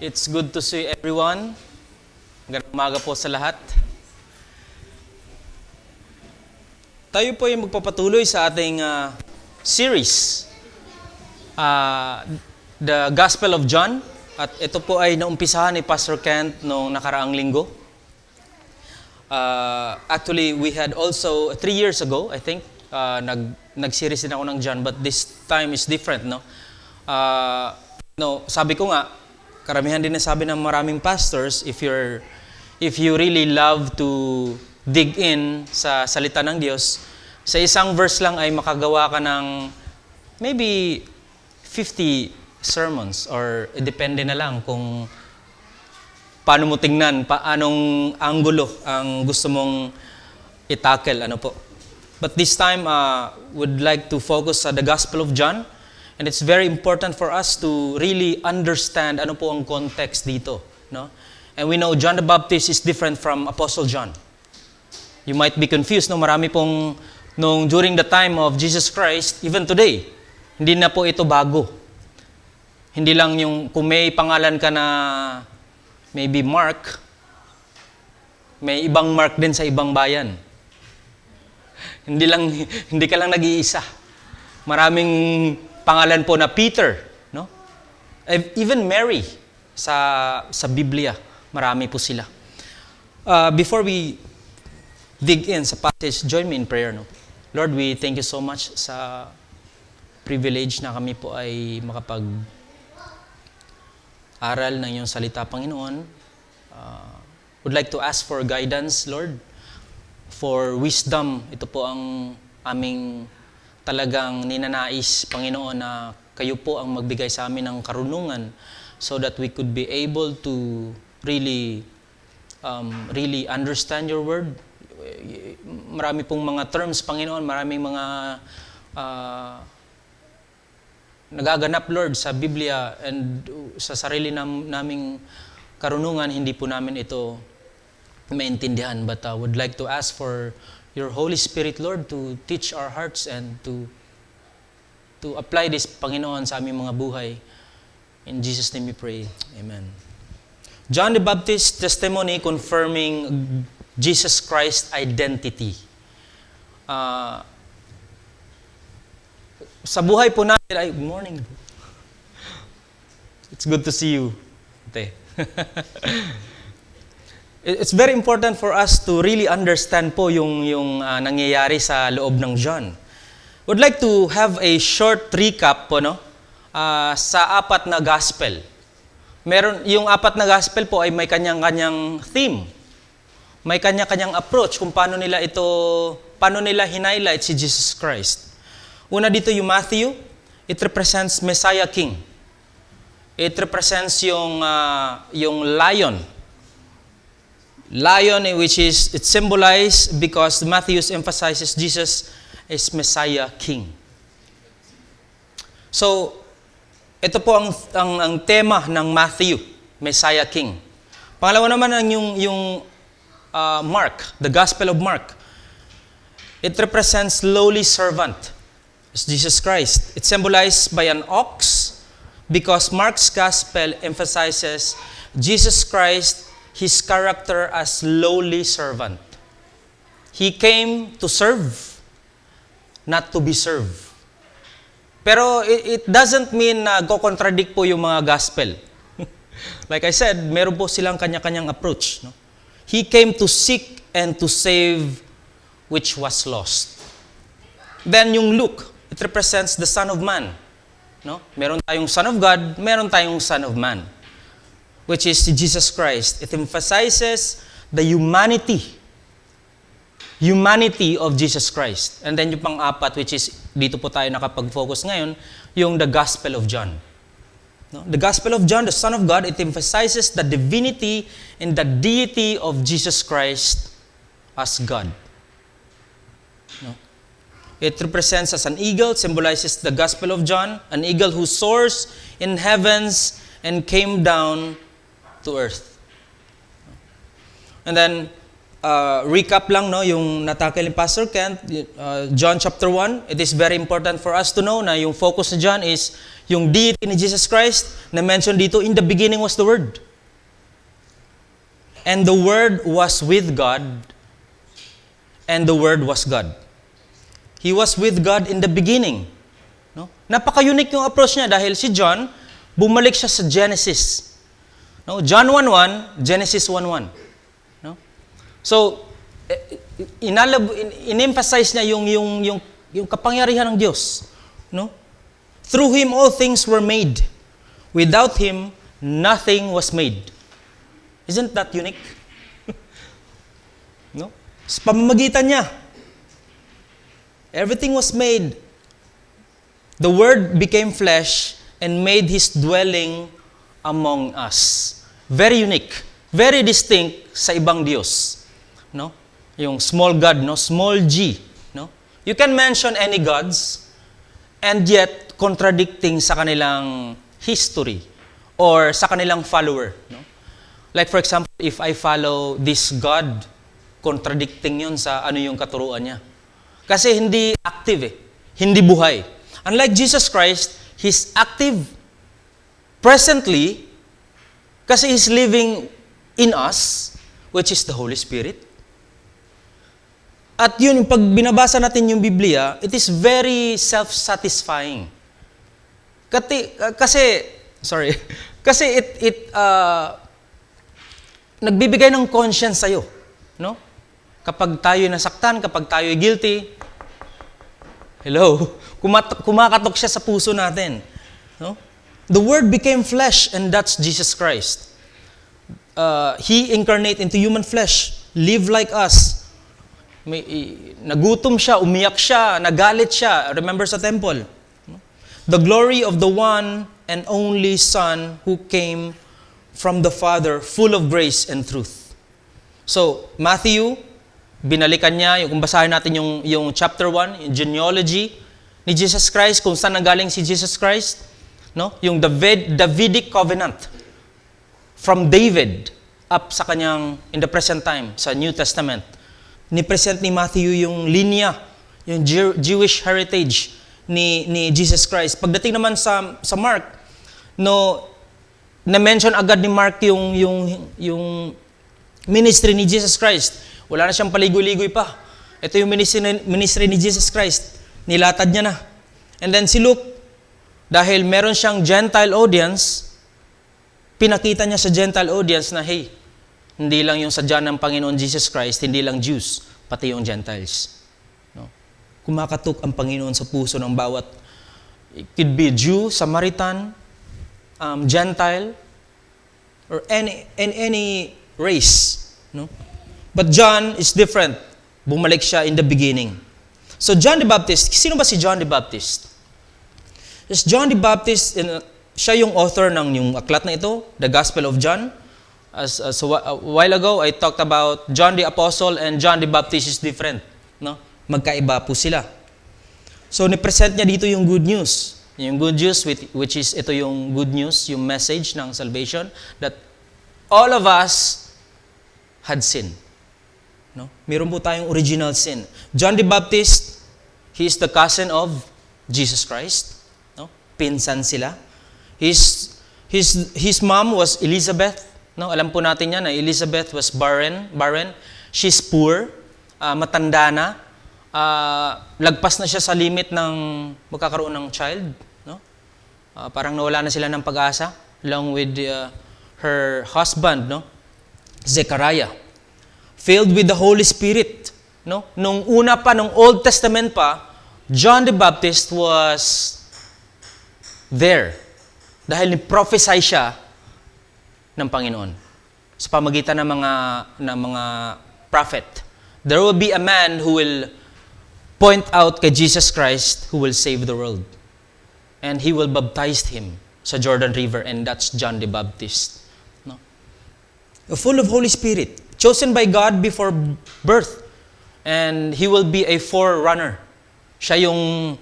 It's good to see everyone. Magandang umaga po sa lahat. Tayo po ay magpapatuloy sa ating series, The Gospel of John. At ito po ay naumpisahan ni Pastor Kent noong nakaraang linggo. Actually, we had also 3 years ago, I think, nag-series din ako ng John, but this time is different, no? Sabi ko nga, karamihan din nasabi ng maraming pastors, if you really love to dig in sa salita ng Diyos, sa isang verse lang ay makagawa ka ng maybe 50 sermons, or depende na lang kung paano mo tingnan, paanong anggulo ang gusto mong itackle, ano po. But this time, would like to focus sa the Gospel of John. And it's very important for us to really understand ano po ang context dito, no? And we know John the Baptist is different from Apostle John. You might be confused, no? Marami pong during the time of Jesus Christ, even today, hindi na po ito bago. Hindi lang yung kung may pangalan ka na maybe Mark, may ibang Mark din sa ibang bayan. Hindi ka lang nag-iisa. Maraming pangalan po na Peter, no? Even Mary sa Biblia, marami po sila. Before we dig in sa passage, join me in prayer, no? Lord, we thank you so much sa privilege na kami po ay makapag-aral ng iyong salita, Panginoon. Would like to ask for guidance, Lord, for wisdom. Ito po ang aming talagang ninanais, Panginoon, na kayo po ang magbigay sa amin ng karunungan so that we could be able to really understand your word. Marami pong mga terms, Panginoon, maraming mga nagaganap, Lord, sa Biblia, and sa sarili naming karunungan, hindi po namin ito maintindihan. But I would like to ask for your Holy Spirit, Lord, to teach our hearts and to apply this, Panginoon, sa aming mga buhay. In Jesus' name we pray. Amen. John the Baptist testimony confirming Jesus Christ's identity. Sa buhay po natin, good morning. It's good to see you. It's very important for us to really understand po yung nangyayari sa loob ng John. Would like to have a short recap po, no? Sa apat na gospel. Yung apat na gospel po ay may kanyang-kanyang theme. May kanya-kanyang approach kung paano nila highlight si Jesus Christ. Una dito yung Matthew, it represents Messiah King. It represents yung lion, which is, it symbolized because Matthew emphasizes Jesus is Messiah King. So, ito po ang tema ng Matthew, Messiah King. Pangalawa naman yung Mark, the Gospel of Mark. It represents lowly servant, as Jesus Christ. It's symbolized by an ox because Mark's Gospel emphasizes Jesus Christ, His character as lowly servant. He came to serve, not to be served. Pero it doesn't mean na go-contradict po yung mga gospel. Like I said, meron po silang kanya-kanyang approach. No? He came to seek and to save which was lost. Then yung Luke, it represents the Son of Man. No? Meron tayong Son of God, meron tayong Son of Man, which is Jesus Christ. It emphasizes the humanity of Jesus Christ. And then yung pang-apat, which is, dito po tayo nakapag-focus ngayon, yung the Gospel of John. No? The Gospel of John, the Son of God, it emphasizes the divinity and the deity of Jesus Christ as God. No? It represents as an eagle, symbolizes the Gospel of John, an eagle who soars in heavens and came down to earth. And then, recap lang, no, yung natakil ni Pastor Kent, John chapter 1, it is very important for us to know na yung focus ni John is yung deity ni Jesus Christ, na mention dito, in the beginning was the Word. And the Word was with God, and the Word was God. He was with God in the beginning. No? Napaka-unique yung approach niya dahil si John, bumalik siya sa Genesis. No? John 1:1, Genesis 1:1. No? So, in-emphasize niya yung kapangyarihan ng Diyos. No? Through Him, all things were made. Without Him, nothing was made. Isn't that unique? No? Sa pamamagitan niya, everything was made. The Word became flesh and made His dwelling among us. Very unique, very distinct sa ibang Diyos. No? Yung small God, no? Small G. No? You can mention any gods and yet contradicting sa kanilang history or sa kanilang follower. No? Like for example, if I follow this God, contradicting yun sa ano yung katuruan niya. Kasi hindi active hindi buhay. Unlike Jesus Christ, He's active presently kasi He's living in us, which is the Holy Spirit. At yun, pag binabasa natin yung Biblia, it is very self-satisfying. Kasi it nagbibigay ng conscience sa'yo. No? Kapag tayo nasaktan, kapag tayo guilty, hello, kumakatok siya sa puso natin. No? The Word became flesh, and that's Jesus Christ. He incarnate into human flesh, live like us. Nagutom siya, umiyak siya, nagalit siya. Remember sa temple? The glory of the one and only Son who came from the Father, full of grace and truth. So, Matthew, binalikan niya, kung basahin natin yung chapter 1, yung genealogy ni Jesus Christ, kung saan nanggaling si Jesus Christ, no? Yung Davidic covenant from David up sa kanyang, in the present time, sa New Testament. Ni-present ni Matthew yung linya, yung Jewish heritage ni Jesus Christ. Pagdating naman sa Mark, no, na-mention agad ni Mark yung ministry ni Jesus Christ. Wala na siyang paligoy-ligoy pa. Ito yung ministry ni Jesus Christ. Nilatad niya na. And then si Luke, dahil meron siyang Gentile audience, pinakita niya sa Gentile audience na, hey, hindi lang yung sadya ng Panginoon Jesus Christ, hindi lang Jews, pati yung Gentiles. No? Kumakatok ang Panginoon sa puso ng bawat, it could be Jew, Samaritan, Gentile, or any race. No? But John is different. Bumalik siya in the beginning. So John the Baptist, sino ba si John the Baptist? Yes, John the Baptist, siya yung author ng yung aklat na ito, The Gospel of John. As a while ago, I talked about John the Apostle and John the Baptist is different. No? Magkaiba po sila. So ni-present niya dito yung good news. Yung good news, which is ito yung good news, yung message ng salvation, that all of us had sin. No? Meron po tayong original sin. John the Baptist, he is the cousin of Jesus Christ. No? Pinsan sila. His mom was Elizabeth. No? Alam po natin yan na Elizabeth was barren. She's poor, matanda na. Lagpas na siya sa limit ng magkakaroon ng child. No? Parang nawala na sila ng pag-asa along with her husband, no? Zechariah. Filled with the Holy Spirit. No? Nung una pa, nung Old Testament pa, John the Baptist was there. Dahil ni-prophesy siya ng Panginoon sa pamagitan ng mga prophet. There will be a man who will point out kay Jesus Christ who will save the world. And he will baptize him sa Jordan River, and that's John the Baptist. No? Full of Holy Spirit, chosen by God before birth. And he will be a forerunner. Siya yung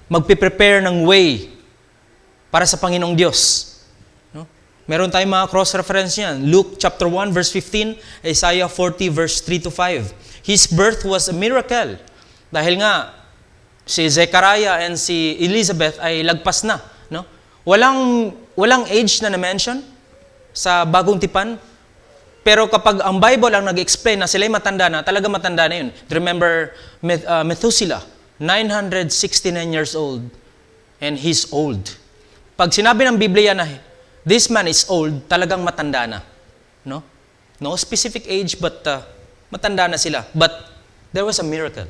magpiprepare ng way para sa Panginoong Diyos. No? Meron tayong mga cross-reference yan. Luke chapter 1 verse 15, Isaiah 40 verse 3 to 5. His birth was a miracle. Dahil nga, si Zechariah and si Elizabeth ay lagpas na. No? Walang age na na-mention sa bagong tipan. Pero kapag ang Bible ang nag-explain na sila'y matanda na, talaga matanda na yun. Remember, Methuselah, 969 years old, and he's old. Pag sinabi ng Biblia na, this man is old, talagang matanda na. No? No specific age, but matanda na sila. But there was a miracle.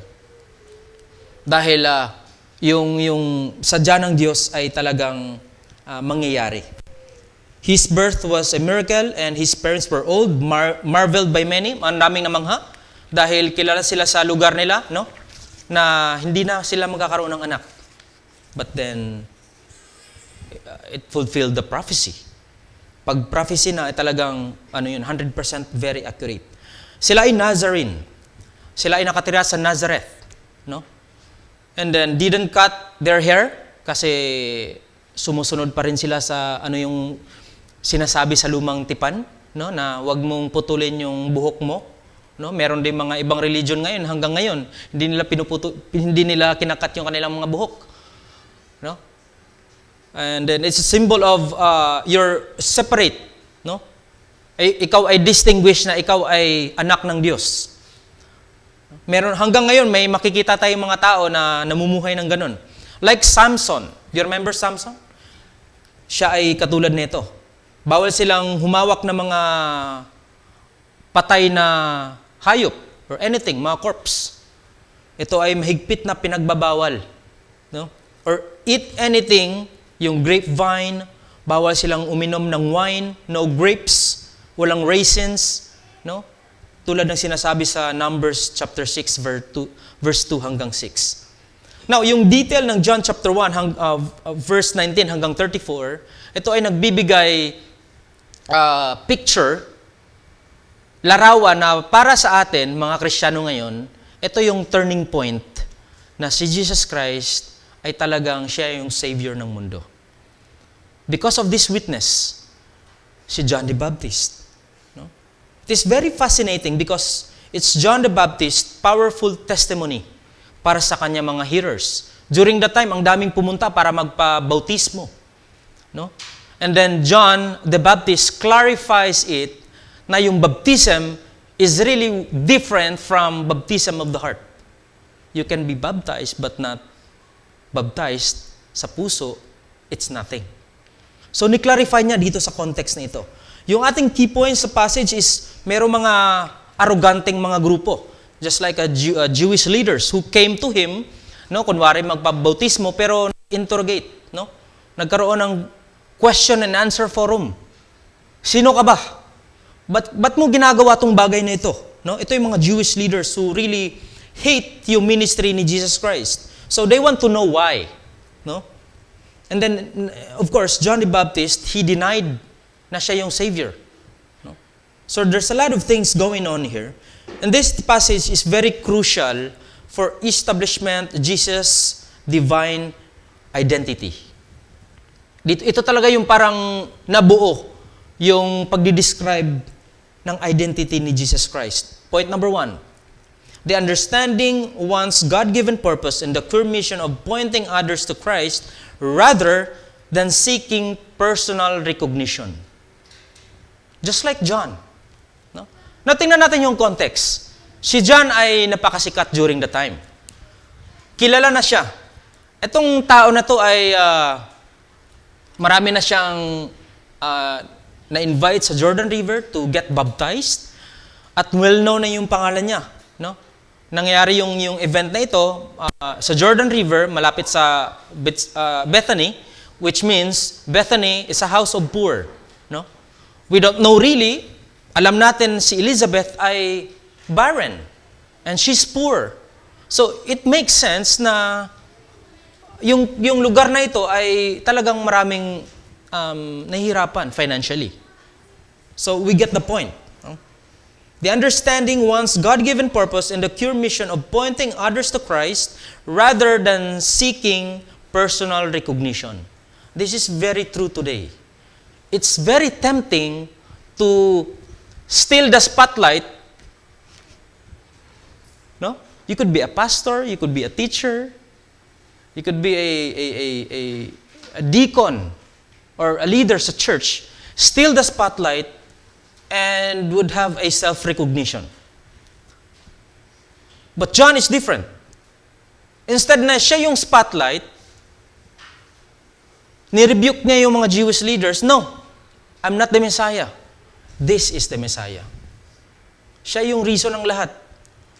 Dahil yung sadya ng Diyos ay talagang mangyayari. His birth was a miracle and his parents were old, marveled by many. Ang daming namangha dahil kilala sila sa lugar nila, no? Na hindi na sila magkakaroon ng anak. But then, it fulfilled the prophecy. Pag prophecy na, ay talagang, 100% very accurate. Sila ay Nazarene. Sila ay nakatira sa Nazareth, no? And then, didn't cut their hair kasi sumusunod pa rin sila sa yung sinasabi sa lumang tipan, no, na wag mong putulin yung buhok mo, no? Meron din mga ibang religion ngayon hanggang ngayon, hindi nila kinakat yung kanilang mga buhok, no? And then it's a symbol of you're separate, no? Ikaw ay distinguished na ikaw ay anak ng Diyos. Meron hanggang ngayon may makikita tayong mga tao na namumuhay ng ganun. Like Samson. Do you remember Samson? Siya ay katulad nito. Bawal silang humawak ng mga patay na hayop or anything, mga corpse. Ito ay mahigpit na pinagbabawal. No? Or eat anything, yung grapevine, bawal silang uminom ng wine, no grapes, walang raisins, no? Tulad ng sinasabi sa Numbers chapter 6 verse 2 hanggang 6. Now, yung detail ng John chapter 1 verse 19 hanggang 34, ito ay nagbibigay picture, larawan na para sa atin, mga Kristiyano ngayon, ito yung turning point na si Jesus Christ ay talagang siya yung Savior ng mundo. Because of this witness, si John the Baptist. No? It is very fascinating because it's John the Baptist powerful testimony para sa kanya mga hearers. During that time, ang daming pumunta para magpabautismo. No? And then John the Baptist clarifies it na yung baptism is really different from baptism of the heart. You can be baptized but not baptized sa puso, it's nothing. So, ni-clarify niya dito sa context na ito. Yung ating key point sa passage is merong mga arroganteng mga grupo. Just like Jewish leaders who came to him, no, kunwari magpabautismo, pero interrogate, no? Nagkaroon ng question and answer forum. Sino ka ba? Ba't mo ginagawa tong bagay na ito? No? Ito yung mga Jewish leaders who really hate yung ministry ni Jesus Christ. So they want to know why. No? And then, of course, John the Baptist, he denied na siya yung Savior. No? So there's a lot of things going on here. And this passage is very crucial for establishment Jesus' divine identity. Ito talaga yung parang nabuo yung pagdi-describe ng identity ni Jesus Christ. Point number 1. The understanding one's God-given purpose and the clear mission of pointing others to Christ rather than seeking personal recognition. Just like John. No? Natingnan natin yung context. Si John ay napakasikat during the time. Kilala na siya. Itong tao na to ay marami na siyang na-invite sa Jordan River to get baptized at well-known na yung pangalan niya. No? Nangyari yung event na ito sa Jordan River, malapit sa Bethany, which means Bethany is a house of poor. No? We don't know really. Alam natin si Elizabeth ay barren and she's poor. So it makes sense na yung lugar na ito ay talagang maraming nahihirapan financially. So we get the point. No? The understanding one's God-given purpose and the pure mission of pointing others to Christ rather than seeking personal recognition. This is very true today. It's very tempting to steal the spotlight. No? You could be a pastor, you could be a teacher, you could be a deacon, or a leader sa church steal the spotlight and would have a self-recognition. But John is different. Instead na siya yung spotlight, nirebuke niya yung mga Jewish leaders, no, I'm not the Messiah. This is the Messiah. Siya yung reason ng lahat.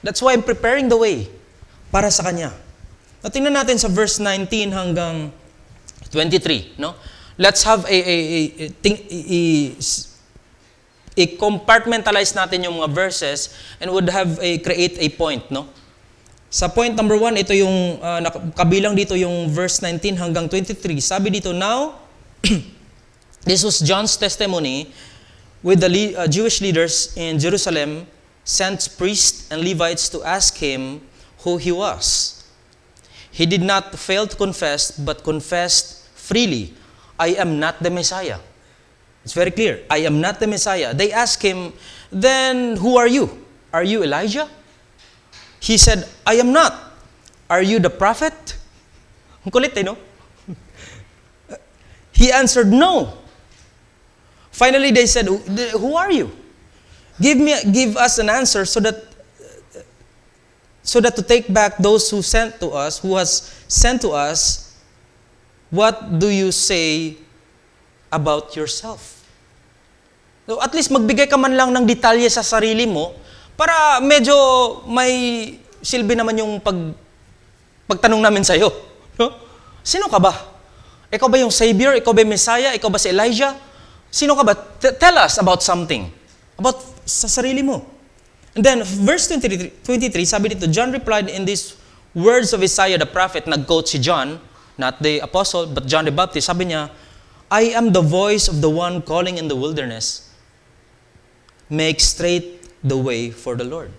That's why I'm preparing the way para sa Kanya. Now, tingnan natin sa verse 19 hanggang 23. No? Let's have i-compartmentalize natin yung mga verses and would have create a point. No? Sa point number 1, ito yung kabilang dito yung verse 19 hanggang 23. Sabi dito, now, this was John's testimony with the Jewish leaders in Jerusalem, sent priests and Levites to ask him who he was. He did not fail to confess, but confessed freely, I am not the Messiah. It's very clear. I am not the Messiah. They asked him, then who are you? Are you Elijah? He said, I am not. Are you the prophet? Ang kulit no? He answered, no. Finally, they said, who are you? Give us an answer so that to take back those who has sent to us, what do you say about yourself? So at least magbigay ka man lang ng detalye sa sarili mo para medyo may silbi naman yung pagtanong namin sa iyo. No? Sino ka ba? Ikaw ba yung Savior? Ikaw ba yung Messiah? Ikaw ba si Elijah? Sino ka ba? Tell us about something. About sa sarili mo. And then, verse 23, sabi dito, John replied in these words of Isaiah the prophet, nag-quote si John, not the apostle, but John the Baptist, sabi niya, I am the voice of the one calling in the wilderness. Make straight the way for the Lord.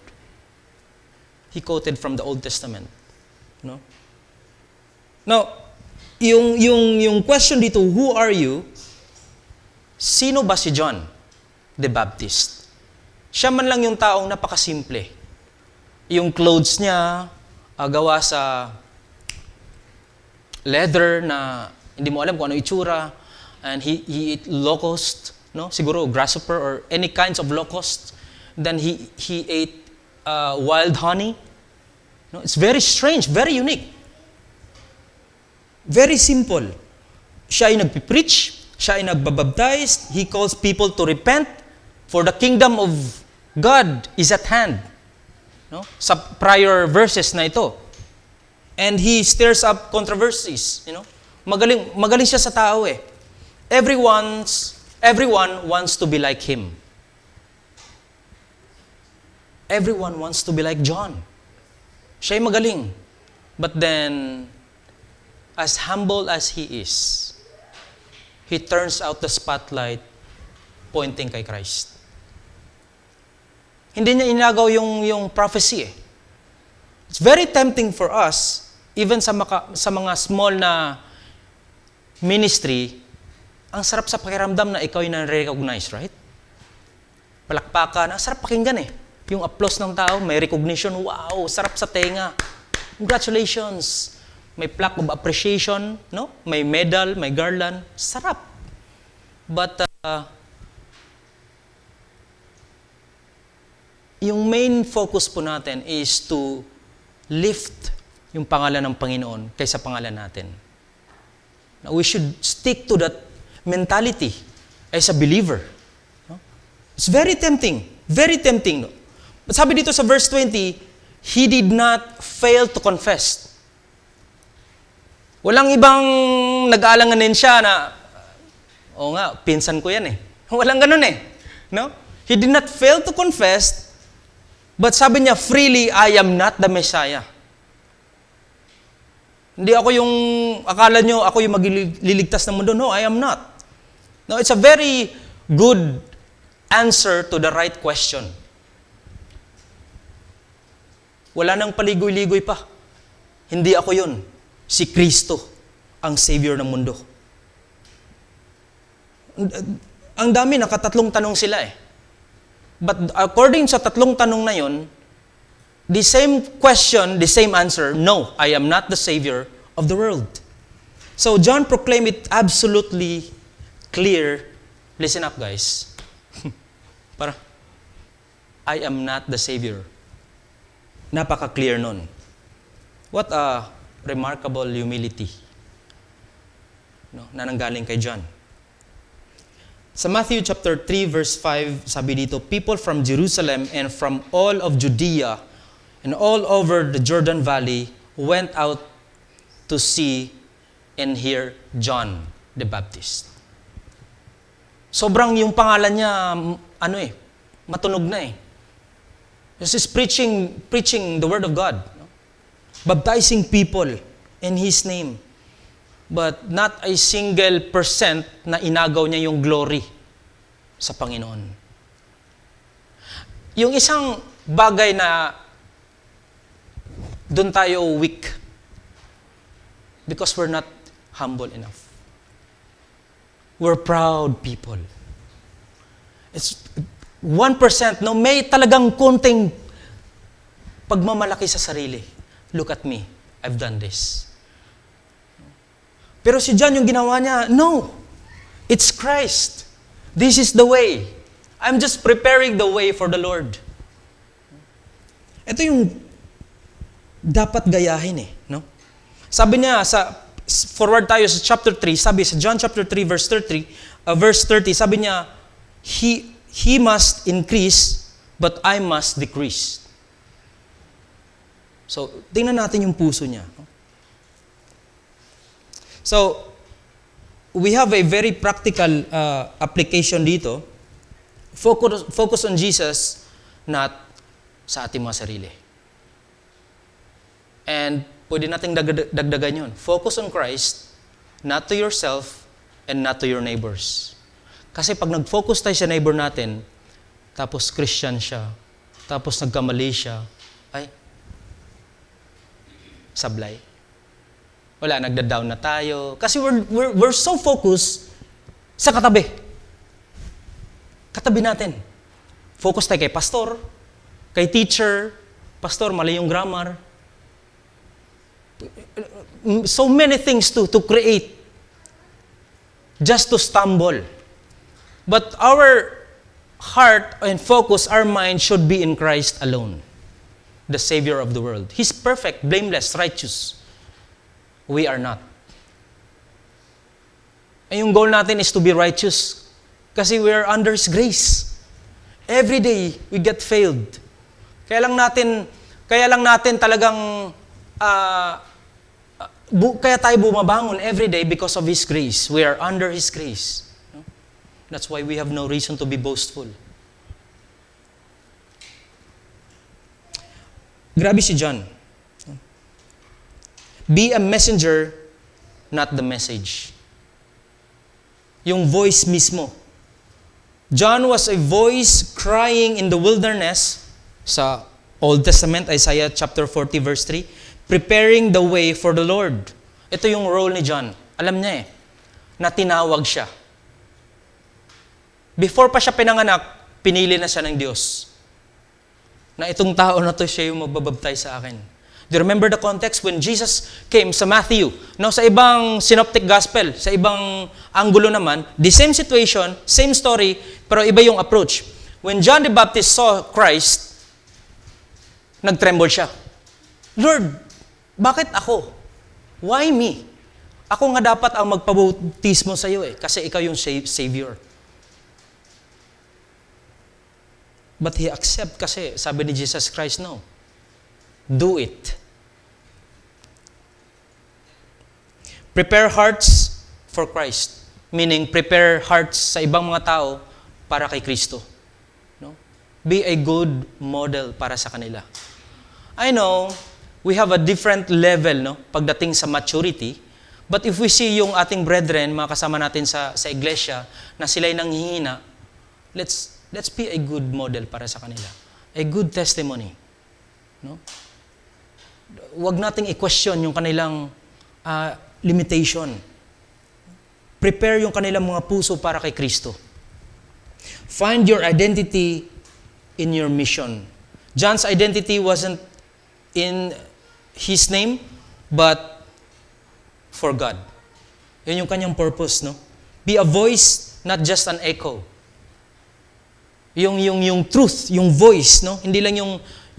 He quoted from the Old Testament. No? Now, yung question dito, who are you? Sino ba si John the Baptist? Siya man lang yung taong napakasimple. Yung clothes niya, gawa sa leather na hindi mo alam kung ano itsura, and he eat locust, no? Siguro grasshopper or any kinds of locust. Then he ate wild honey. No? It's very strange, very unique. Very simple. Siya ay nagpipreach, siya ay nagbabaptize, he calls people to repent, for the kingdom of God is at hand. No? Sa prior verses na ito. And he stirs up controversies. You know? Magaling siya sa tao eh. Everyone wants to be like him. Everyone wants to be like John. Siya ay magaling. But then, as humble as he is, he turns out the spotlight pointing kay Christ. Hindi niya inagaw yung prophecy eh. It's very tempting for us, even sa mga small na ministry, ang sarap sa pakiramdam na ikaw yung na-recognize, right? Palakpakan, ang sarap pakinggan eh. Yung applause ng tao, may recognition, wow, sarap sa tenga. Congratulations. May plaque of appreciation, no? May medal, may garland, sarap. But yung main focus po natin is to lift yung pangalan ng Panginoon kaysa pangalan natin. Now, we should stick to that mentality as a believer. No? It's very tempting. Very tempting. No? But sabi dito sa verse 20, he did not fail to confess. Walang ibang nag-aalanganin siya na, oo nga, pinsan ko yan eh. Walang ganun eh. No? He did not fail to confess, but sabi niya, freely, I am not the Messiah. Hindi ako yung, akala nyo, ako yung magliligtas ng mundo. No, I am not. No, it's a very good answer to the right question. Wala nang paligoy-ligoy pa. Hindi ako yun. Si Kristo, ang Savior ng mundo. Ang dami, nakatatlong tanong sila eh. But according sa tatlong tanong na yun, the same question, the same answer, no, I am not the Savior of the world. So John proclaimed it absolutely clear, listen up guys, para, I am not the Savior. Napaka-clear nun. What a remarkable humility, no, na nanggaling kay John. Sa Matthew chapter 3 verse 5, sabi dito, people from Jerusalem and from all of Judea and all over the Jordan Valley went out to see and hear John the Baptist. Sobrang yung pangalan niya, matunog na eh. This is preaching the word of God. No? Baptizing people in His name. But not a single percent na inagaw niya yung glory sa Panginoon. Yung isang bagay na doon tayo weak because we're not humble enough. We're proud people. It's 1%, no, may talagang konting pagmamalaki sa sarili. Look at me, I've done this. Pero si John, yung ginawa niya, no, it's Christ. This is the way. I'm just preparing the way for the Lord. Ito yung dapat gayahin eh, no? Sabi niya, forward tayo sa chapter 3, sabi sa John chapter 3 verse 30, sabi niya, He must increase, but I must decrease. So, tingnan natin yung puso niya. So, we have a very practical application dito. Focus on Jesus, not sa ating mga sarili. And pwede nating dagdagan yun. Focus on Christ, not to yourself, and not to your neighbors. Kasi pag nag-focus tayo sa neighbor natin, tapos Christian siya, tapos nagkamali siya, ay, sablay. Wala, nagda-down na tayo. Kasi we're so focused sa katabi. Katabi natin. Focus tayo kay pastor, kay teacher, pastor, mali yung grammar. So many things to create just to stumble. But our heart and focus, our mind should be in Christ alone, the Savior of the world. He's perfect, blameless, righteous. We are not. And yung goal natin is to be righteous kasi we are under His grace. Every day, we get failed. Kaya lang natin talagang kaya tayo bumabangon every day because of His grace. We are under His grace. That's why we have no reason to be boastful. Grabe si John. Be a messenger, not the message. Yung voice mismo. John was a voice crying in the wilderness sa Old Testament, Isaiah chapter 40 verse 3, preparing the way for the Lord. Ito yung role ni John. Alam niya na tinawag siya. Before pa siya pinanganak, pinili na siya ng Diyos. Na itong tao na to siya yung magbabaptize sa akin. Do you remember the context when Jesus came sa Matthew? Now, sa ibang synoptic gospel, sa ibang anggulo naman, the same situation, same story, pero iba yung approach. When John the Baptist saw Christ, nagtremble siya. Lord, bakit ako? Why me? Ako nga dapat ang magpabautismo sa iyo kasi ikaw yung Savior. But he accept kasi sabi ni Jesus Christ, no. Do it. Prepare hearts for Christ. Meaning, prepare hearts sa ibang mga tao para kay Kristo. No? Be a good model para sa kanila. I know, we have a different level, no, pagdating sa maturity. But if we see yung ating brethren, mga kasama natin sa iglesia, na sila'y nanghihina, let's be a good model para sa kanila. A good testimony. No? Huwag nating i-question yung kanilang limitation. Prepare yung kanilang mga puso para kay Kristo. Find your identity in your mission. John's identity wasn't in his name, but for God. Yun yung kanyang purpose, no? be a voice, not just an echo. Yung truth, yung voice, no? Hindi lang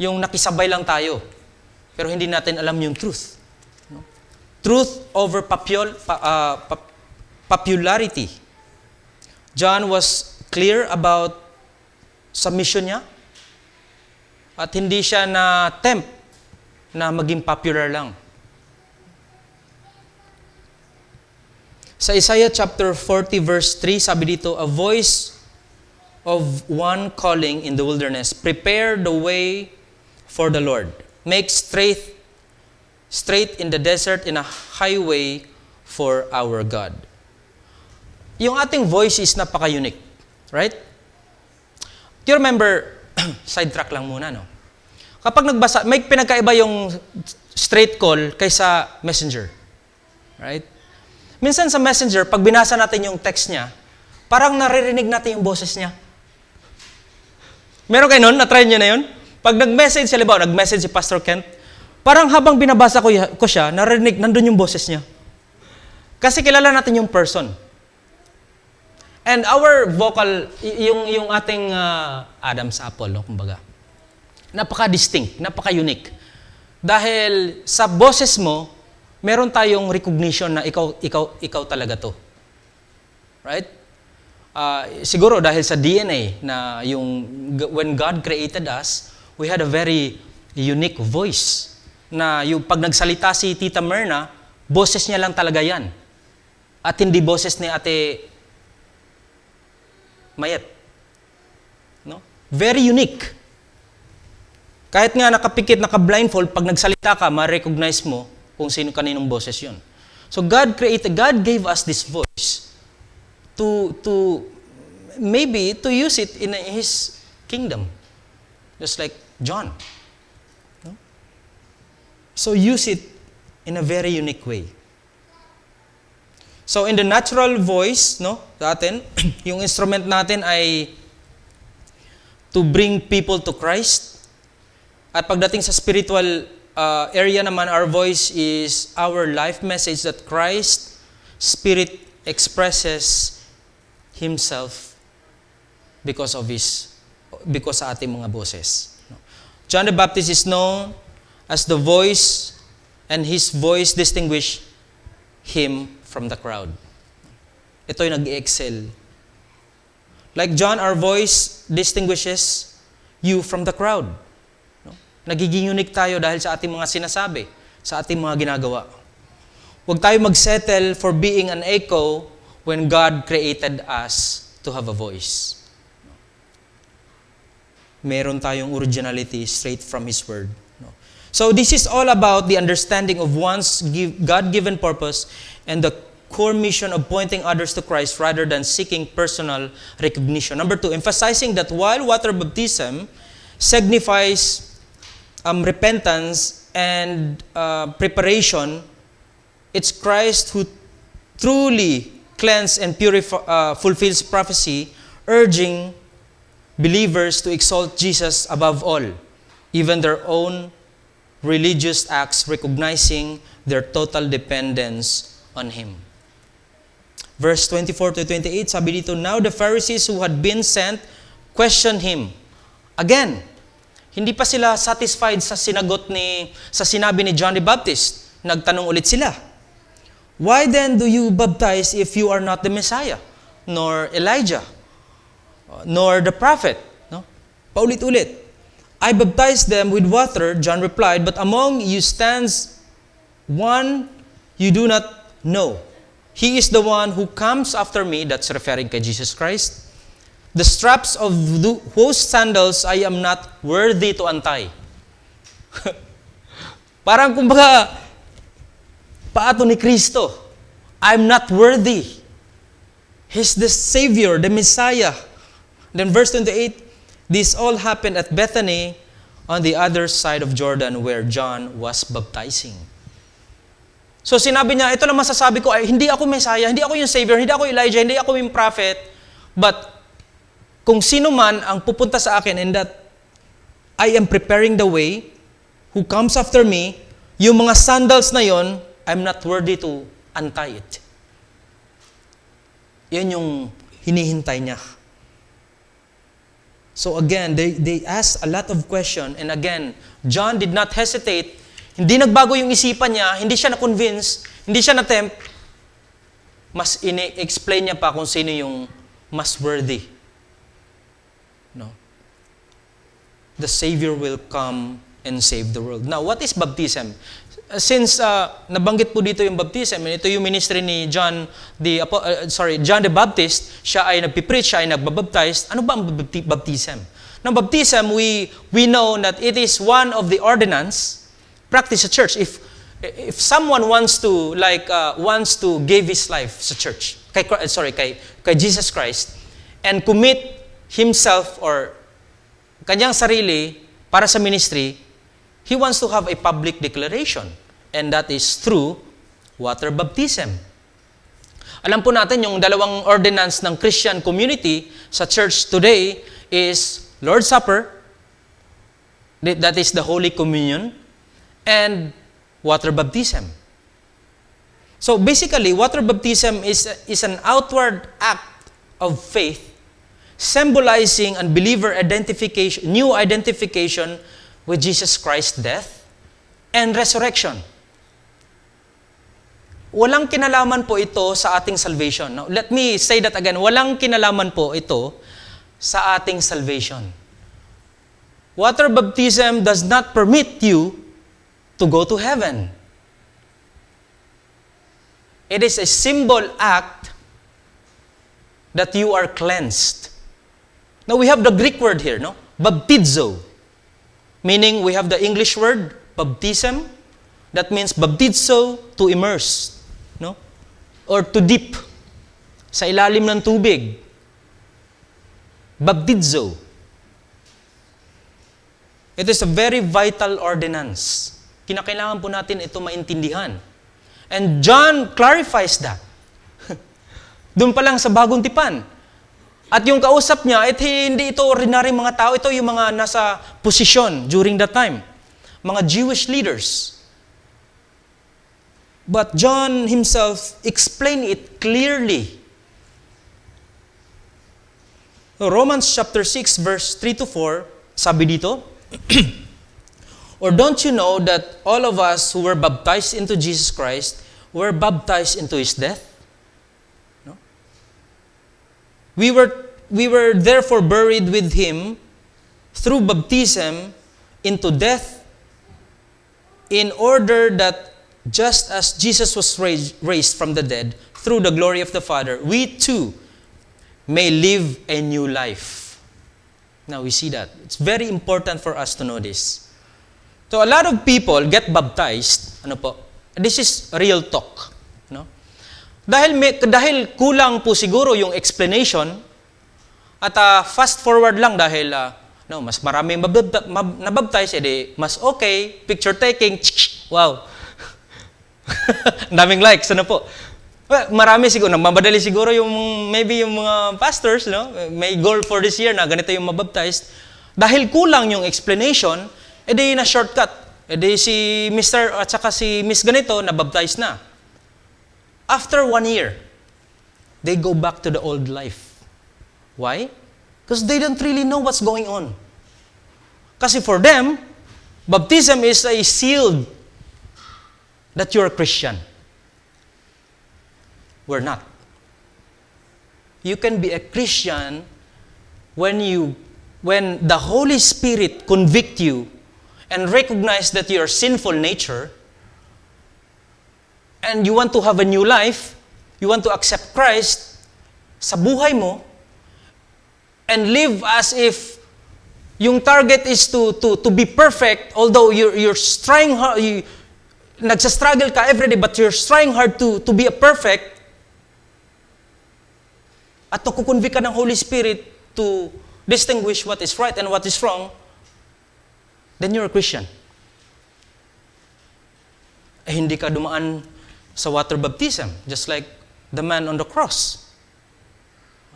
yung nakisabay lang tayo. Pero hindi natin alam yung truth. No? Truth over popularity. John was clear about sa mission niya at hindi siya na-tempt na maging popular lang. Sa Isaiah chapter 40 verse 3, sabi dito, a voice of one calling in the wilderness, prepare the way for the Lord. Make straight in the desert in a highway for our God. Yung ating voice is napaka-unique. Right? Do you remember, sidetrack lang muna, no? Kapag nagbasa, may pinagkaiba yung straight call kaysa messenger. Right? Minsan sa messenger, pag binasa natin yung text niya, parang naririnig natin yung boses niya. Meron kayo nun? Na-try niyo na yun? Pag nag-message, halimbawa, nag-message si Pastor Kent, parang habang binabasa ko siya, narinig, nandun yung boses niya. Kasi kilala natin yung person. And our vocal, yung ating Adam's apple, no, kumbaga, napaka-distinct, napaka-unique. Dahil sa boses mo, meron tayong recognition na ikaw talaga to. Right? Siguro dahil sa DNA na when God created us, we had a very unique voice. Na yung pag nagsalita si Tita Myrna, boses niya lang talaga yan. At hindi boses ni Ate Mayet. No? Very unique. Kahit nga nakapikit, naka-blindfold, pag nagsalita ka, ma-recognize mo kung sino kaninong boses yun. So God gave us this voice to maybe to use it in His kingdom. Just like John. No? So use it in a very unique way. So in the natural voice, no, natin, yung instrument natin ay to bring people to Christ. At pagdating sa spiritual area naman, our voice is our life message that Christ, Spirit expresses Himself because sa ating mga boses. John the Baptist is known as the voice, and his voice distinguished him from the crowd. Ito'y nag-excel. Like John, our voice distinguishes you from the crowd. Nagiging unique tayo dahil sa ating mga sinasabi, sa ating mga ginagawa. Huwag tayo mag-settle for being an echo when God created us to have a voice. Meron tayong originality straight from His Word. So this is all about the understanding of one's God-given purpose and the core mission of pointing others to Christ rather than seeking personal recognition. Number 2, emphasizing that while water baptism signifies repentance and preparation, it's Christ who truly cleanse and fulfills prophecy, urging believers to exalt Jesus above all, even their own religious acts, recognizing their total dependence on Him. Verse 24 to 28, sabi dito, now the Pharisees who had been sent questioned Him. Again, hindi pa sila satisfied sa sinabi ni John the Baptist. Nagtanong ulit sila. Why then do you baptize if you are not the Messiah, nor Elijah, nor the prophet? No? Paulit-ulit. I baptize them with water, John replied, but among you stands one you do not know. He is the one who comes after me, that's referring kay Jesus Christ. The straps of whose sandals I am not worthy to untie. Parang kumbaga, paato ni Kristo. I'm not worthy. He's the Savior, the Messiah. Then verse 28, this all happened at Bethany on the other side of Jordan where John was baptizing. So sinabi niya, ito lang masasabi ko, ay hindi ako Messiah, hindi ako yung Savior, hindi ako Elijah, hindi ako yung prophet, but kung sino man ang pupunta sa akin and that I am preparing the way, who comes after me, yung mga sandals na yon, I'm not worthy to untie it. Yan yung hinihintay niya. So again, they asked a lot of questions. And again, John did not hesitate. Hindi nagbago yung isipan niya. Hindi siya na-convince. Hindi siya na-tempt. Mas ini-explain niya pa kung sino yung mas worthy. No? The Savior will come and save the world. Now, what is baptism? Since nabanggit po dito yung baptism, ito yung ministry ni John the Baptist, siya ay nagpipreach, siya ay nagbabaptize. Ano ba ang baptism? Now, baptism, we know that it is one of the ordinance practice sa church. If someone wants to give his life sa church, kay Jesus Christ, and commit himself or kanyang sarili para sa ministry, he wants to have a public declaration. And that is through water baptism. Alam po natin yung dalawang ordinance ng Christian community sa church today is Lord's Supper, that is the Holy Communion, and water baptism. So basically, water baptism is an outward act of faith symbolizing unbeliever identification, new identification with Jesus Christ's death and resurrection. Walang kinalaman po ito sa ating salvation. Now, let me say that again. Walang kinalaman po ito sa ating salvation. Water baptism does not permit you to go to heaven. It is a symbol act that you are cleansed. Now, we have the Greek word here, no? Baptizo. Meaning, we have the English word, baptism. That means baptizo, to immerse. No? Or to dip. Sa ilalim ng tubig. Baptizo. It is a very vital ordinance. Kinakailangan po natin ito maintindihan. And John clarifies that. Doon pa lang sa bagong tipan. At yung kausap niya, hindi ito ordinary mga tao, ito yung mga nasa posisyon during that time. Mga Jewish leaders. But John himself explained it clearly. Romans chapter 6 verse 3 to 4, sabi dito, or don't you know that all of us who were baptized into Jesus Christ were baptized into His death? No? We were therefore buried with Him through baptism into death, in order that just as Jesus was raised from the dead through the glory of the Father, we too may live a new life. Now we see that. It's very important for us to know this. So a lot of people get baptized, this is real talk, no? Dahil kulang po siguro yung explanation, at fast forward lang dahil mas maraming nabaptize, mas okay, picture taking, wow. Ang daming likes, po. Well, marami siguro, mamadali siguro maybe yung mga pastors, no? May goal for this year na ganito yung mabaptized. Dahil kulang yung explanation, na shortcut. Si Mr. at saka si Miss ganito, nabaptize na. After 1 year, they go back to the old life. Why? Because they don't really know what's going on. Kasi for them, baptism is a seal that you're a Christian. We're not. You can be a Christian when the Holy Spirit convict you and recognize that your sinful nature, and you want to have a new life, you want to accept Christ sa buhay mo, and live as if yung target is to be perfect, although you're trying hard, nagsastruggle ka every day, but you're trying hard to be a perfect, at nakukonvict ka ng Holy Spirit to distinguish what is right and what is wrong, then you're a Christian. Hindi ka dumaan sa water baptism, just like the man on the cross.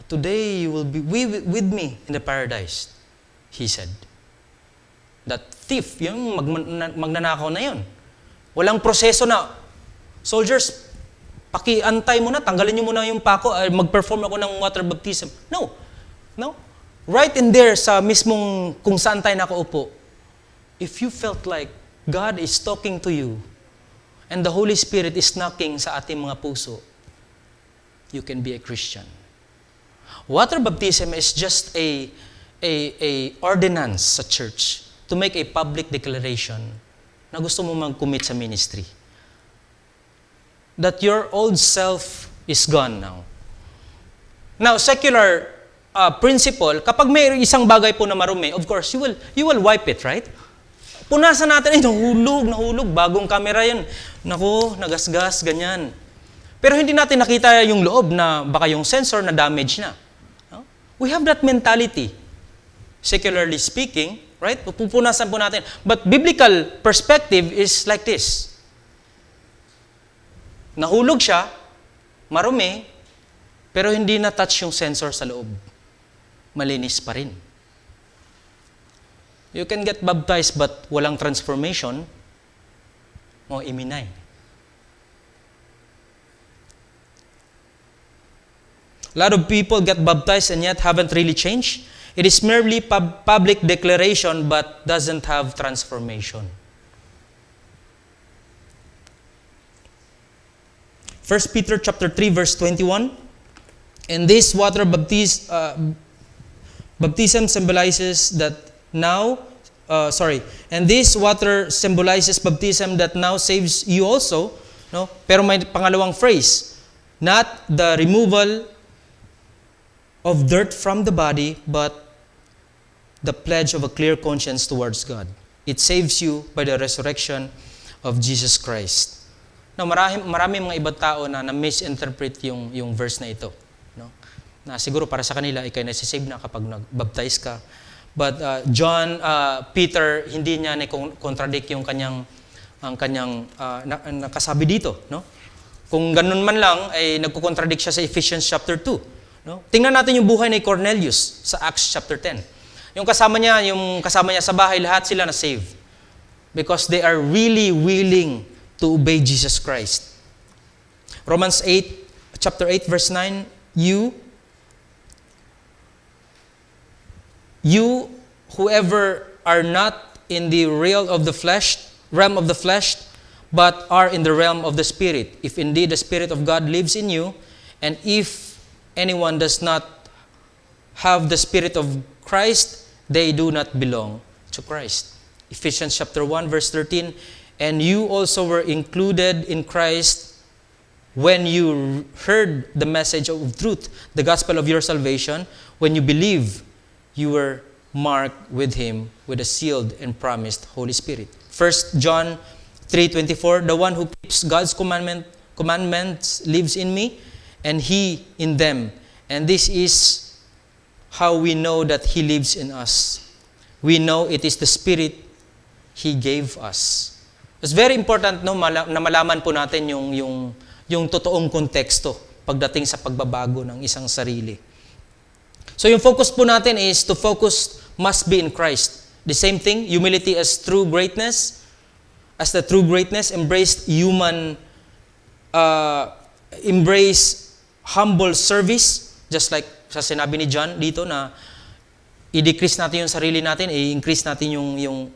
Today you will be with me in the paradise, he said. That thief, yung magnanakaw na yun. Walang proseso na, soldiers, Pakiantay mo na, tanggalin niyo muna yung pako, mag-perform ako ng water baptism. No. No. Right in there sa mismong kung saan tayo nakaupo, if you felt like God is talking to you and the Holy Spirit is knocking sa ating mga puso, you can be a Christian. Water baptism is just a ordinance sa church to make a public declaration na gusto mo mag-commit sa ministry. That your old self is gone now. Now, secular principle, kapag may isang bagay po na marumi, of course, you will wipe it, right? Punasan natin, nahulog, bagong camera yun. Naku, nagasgas, ganyan. Pero hindi natin nakita yung loob na baka yung sensor na damage na. No? We have that mentality. Secularly speaking, right? Pupunasan po natin. But biblical perspective is like this. Nahulog siya, marumi, pero hindi na-touch yung sensor sa loob. Malinis pa rin. You can get baptized but walang transformation, mo iminay. A lot of people get baptized and yet haven't really changed. It is merely public declaration but doesn't have transformation. 1 Peter chapter 3 verse 21. And this water baptism symbolizes that now, and this water symbolizes baptism that now saves you also. No? Pero may pangalawang phrase, not the removal of dirt from the body, but the pledge of a clear conscience towards God. It saves you by the resurrection of Jesus Christ. Now, marami mga ibang tao na misinterpret yung verse na ito. No? Na siguro para sa kanila, ikay nasisave na kapag nag-baptize ka. But Peter, hindi niya na-contradict yung kanyang nakasabi dito. No? Kung ganun man lang, ay nagko-contradict siya sa Ephesians chapter 2. No? Tingnan natin yung buhay ni Cornelius sa Acts chapter 10. Yung kasama niya sa bahay, lahat sila na save. Because they are really willing to obey Jesus Christ. Romans 8, chapter 8, verse 9, you, whoever are not in the realm of the flesh, but are in the realm of the Spirit, if indeed the Spirit of God lives in you, and if anyone does not have the Spirit of Christ, they do not belong to Christ. Ephesians chapter 1, verse 13, and you also were included in Christ when you heard the message of truth, the gospel of your salvation. When you believe, you were marked with Him with a sealed and promised Holy Spirit. 1 John 3:24, the one who keeps God's commandments lives in me, and He in them. And this is how we know that He lives in us. We know it is the Spirit He gave us. It's very important na malaman po natin yung totoong konteksto pagdating sa pagbabago ng isang sarili. So yung focus po natin is to focus must be in Christ. The same thing, humility as true greatness. As the true greatness embraced embrace humble service, just like sa sinabi ni John dito na i-decrease natin yung sarili natin, i-increase natin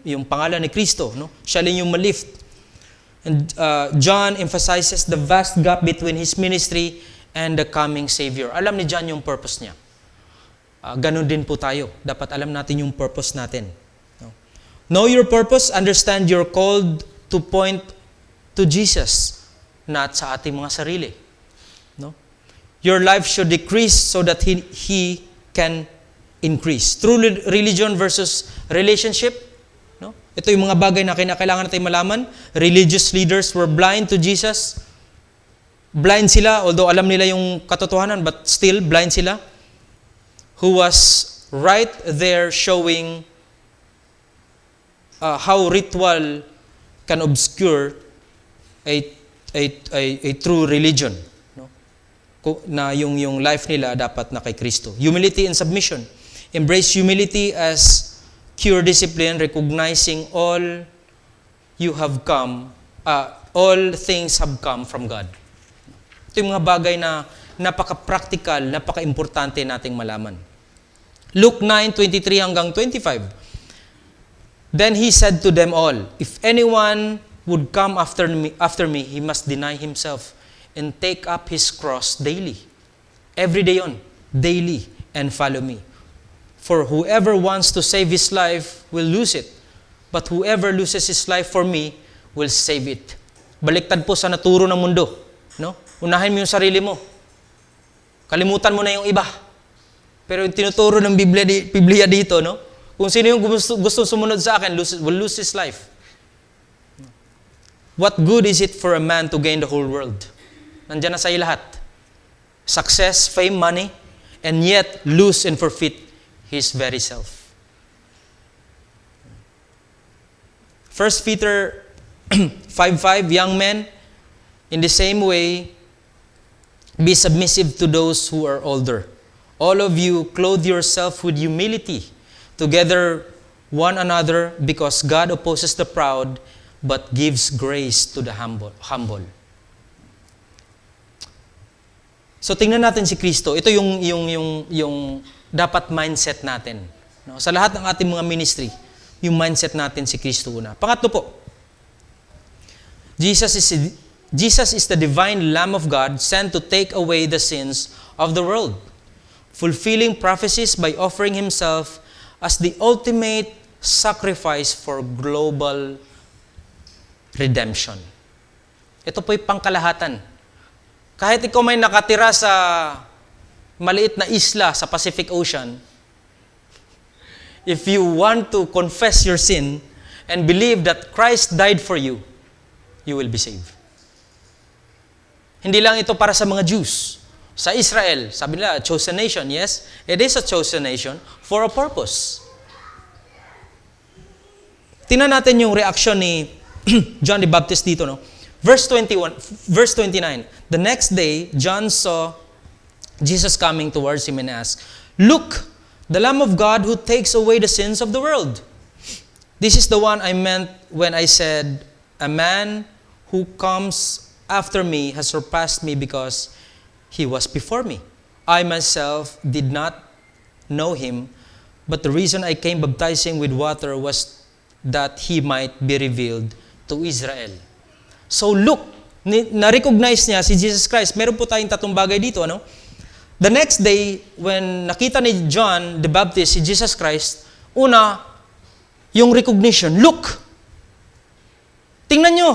yung pangalan ni Kristo, no? Siya lang yung malift. And John emphasizes the vast gap between his ministry and the coming Savior. Alam ni John yung purpose niya. Ganon din po tayo. Dapat alam natin yung purpose natin. No? Know your purpose, understand you're called to point to Jesus, not sa ating mga sarili. No? Your life should decrease so that He can increase. True religion versus relationship. No? Ito yung mga bagay na kailangan natin malaman. Religious leaders were blind to Jesus. Blind sila, although alam nila yung katotohanan, but still blind sila. Who was right there showing how ritual can obscure a true religion. No? Na yung life nila dapat na kay Kristo. Humility and submission. Embrace humility as pure discipline, recognizing all things have come from God. Ito yung mga bagay na napaka-practical, napaka-importante nating malaman. Luke 9:23 hanggang 25. Then he said to them all, if anyone would come after me, he must deny himself and take up his cross daily. Every day on, daily, and follow me. For whoever wants to save his life will lose it. But whoever loses his life for me will save it. Baliktad po sa naturo ng mundo. No? Unahin mo yung sarili mo. Kalimutan mo na yung iba. Pero yung tinuturo ng Biblia dito, no? Kung sino yung gusto sumunod sa akin, will lose his life. What good is it for a man to gain the whole world? Nandiyan na sa'yo lahat. Success, fame, money, and yet lose and forfeit his very self. 1 Peter 5:5, young men, in the same way, be submissive to those who are older. All of you, clothe yourself with humility, together one another, because God opposes the proud, but gives grace to the humble. So tingnan natin si Kristo. Ito yung dapat mindset natin. No? Sa lahat ng ating mga ministry, yung mindset natin si Kristo una. Pangatlo po, Jesus is the divine Lamb of God sent to take away the sins of the world, fulfilling prophecies by offering himself as the ultimate sacrifice for global redemption. Ito po'y pangkalahatan. Kahit ikaw may nakatira sa maliit na isla sa Pacific Ocean, if you want to confess your sin and believe that Christ died for you, you will be saved. Hindi lang ito para sa mga Jews. Sa Israel, sabi nila, chosen nation. Yes, it is a chosen nation for a purpose. Tingnan natin yung reaction ni John the Baptist dito, no? Verse 29. The next day, John saw Jesus coming towards him and asked, "Look, the Lamb of God who takes away the sins of the world. This is the one I meant when I said, a man who comes after me has surpassed me because he was before me. I myself did not know him, but the reason I came baptizing with water was that he might be revealed to Israel." So look, na-recognize niya si Jesus Christ. Meron po tayong tatlong bagay dito, ano? The next day, when nakita ni John the Baptist si Jesus Christ, una, yung recognition. Look! Tingnan nyo!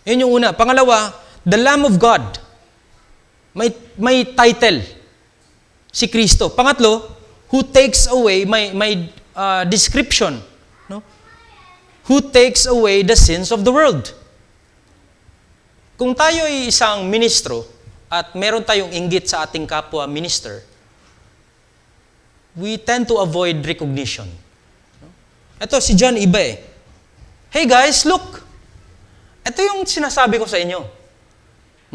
Yun yung una. Pangalawa, the Lamb of God. May title. Si Kristo. Pangatlo, who takes away, may description. No? Who takes away the sins of the world. Kung tayo ay isang ministro at meron tayong inggit sa ating kapwa minister, we tend to avoid recognition. Ito, si John iba eh. Hey guys, look! Ito yung sinasabi ko sa inyo.